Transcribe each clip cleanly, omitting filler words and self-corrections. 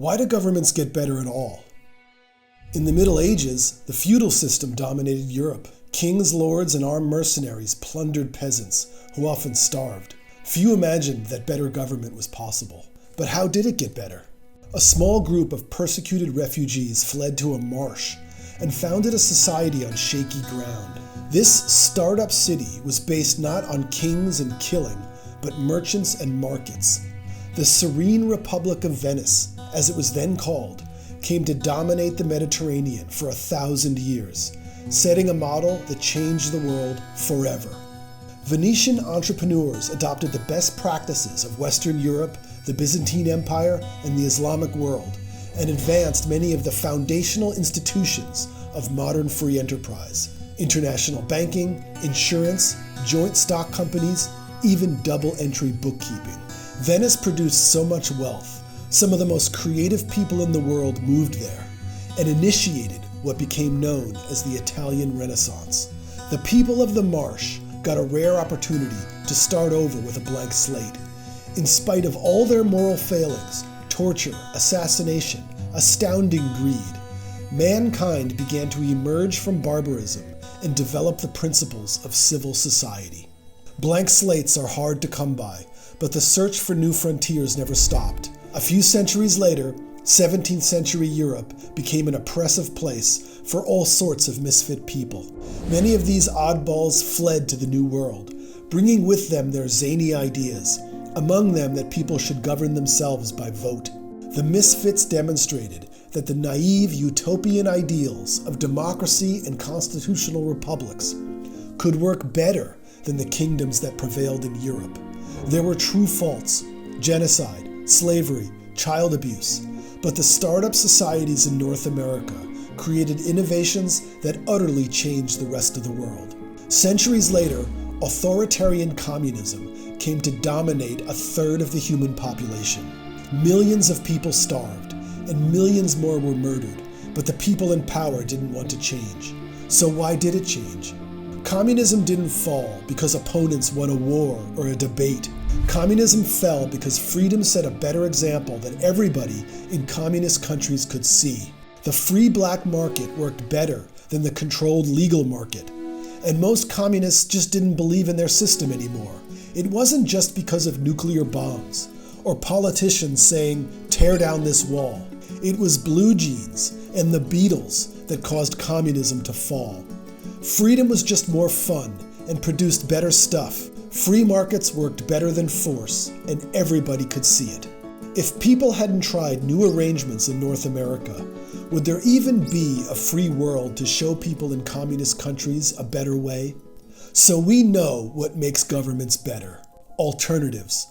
Why do governments get better at all? In the Middle Ages, the feudal system dominated Europe. Kings, lords, and armed mercenaries plundered peasants, who often starved. Few imagined that better government was possible. But how did it get better? A small group of persecuted refugees fled to a marsh and founded a society on shaky ground. This startup city was based not on kings and killing, but merchants and markets. The serene Republic of Venice, as it was then called, came to dominate the Mediterranean for 1,000 years, setting a model that changed the world forever. Venetian entrepreneurs adopted the best practices of Western Europe, the Byzantine Empire, and the Islamic world, and advanced many of the foundational institutions of modern free enterprise: international banking, insurance, joint stock companies, even double-entry bookkeeping. Venice produced so much wealth. Some of the most creative people in the world moved there and initiated what became known as the Italian Renaissance. The people of the marsh got a rare opportunity to start over with a blank slate. In spite of all their moral failings, torture, assassination, astounding greed, mankind began to emerge from barbarism and develop the principles of civil society. Blank slates are hard to come by, but the search for new frontiers never stopped. A few centuries later, 17th century Europe became an oppressive place for all sorts of misfit people. Many of these oddballs fled to the New World, bringing with them their zany ideas, among them that people should govern themselves by vote. The misfits demonstrated that the naive utopian ideals of democracy and constitutional republics could work better than the kingdoms that prevailed in Europe. There were true faults: genocide, slavery, child abuse, but the startup societies in North America created innovations that utterly changed the rest of the world. Centuries later, authoritarian communism came to dominate 1/3 of the human population. Millions of people starved, and millions more were murdered, but the people in power didn't want to change. So why did it change? Communism didn't fall because opponents won a war or a debate. Communism fell because freedom set a better example that everybody in communist countries could see. The free black market worked better than the controlled legal market. And most communists just didn't believe in their system anymore. It wasn't just because of nuclear bombs or politicians saying, "Tear down this wall." It was blue jeans and the Beatles that caused communism to fall. Freedom was just more fun and produced better stuff. Free markets worked better than force, and everybody could see it. If people hadn't tried new arrangements in North America, would there even be a free world to show people in communist countries a better way? So we know what makes governments better: alternatives,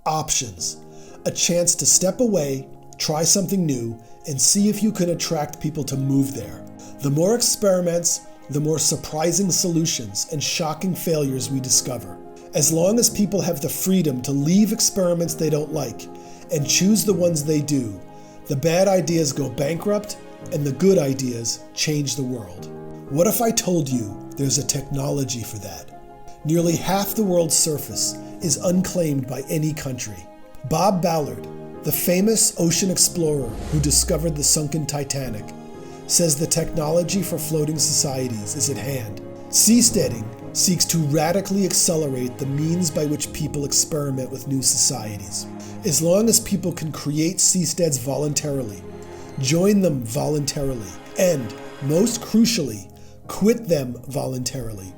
options, a chance to step away, try something new, and see if you can attract people to move there. The more experiments, the more surprising solutions and shocking failures we discover. As long as people have the freedom to leave experiments they don't like and choose the ones they do, the bad ideas go bankrupt and the good ideas change the world. What if I told you there's a technology for that? Nearly half the world's surface is unclaimed by any country. Bob Ballard, the famous ocean explorer who discovered the sunken Titanic, says the technology for floating societies is at hand. Seasteading seeks to radically accelerate the means by which people experiment with new societies. As long as people can create seasteads voluntarily, join them voluntarily, and, most crucially, quit them voluntarily,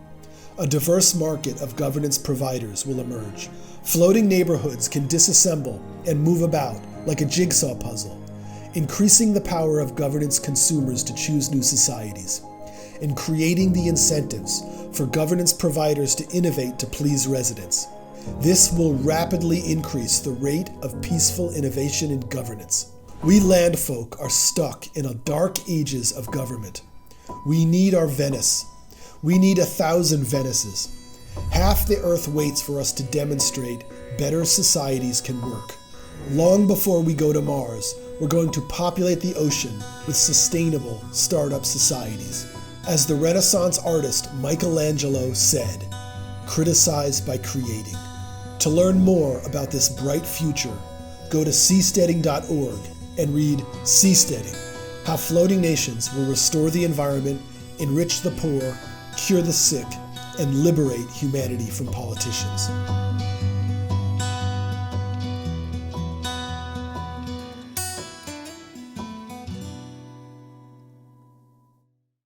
a diverse market of governance providers will emerge. Floating neighborhoods can disassemble and move about like a jigsaw puzzle, increasing the power of governance consumers to choose new societies, and creating the incentives for governance providers to innovate to please residents. This will rapidly increase the rate of peaceful innovation in governance. We landfolk are stuck in a dark ages of government. We need our Venice. We need 1,000 Venices. Half the earth waits for us to demonstrate better societies can work. Long before we go to Mars, we're going to populate the ocean with sustainable startup societies. As the Renaissance artist Michelangelo said, "Criticize by creating." To learn more about this bright future, go to seasteading.org and read Seasteading: How Floating Nations Will Restore the Environment, Enrich the Poor, Cure the Sick, and Liberate Humanity from Politicians.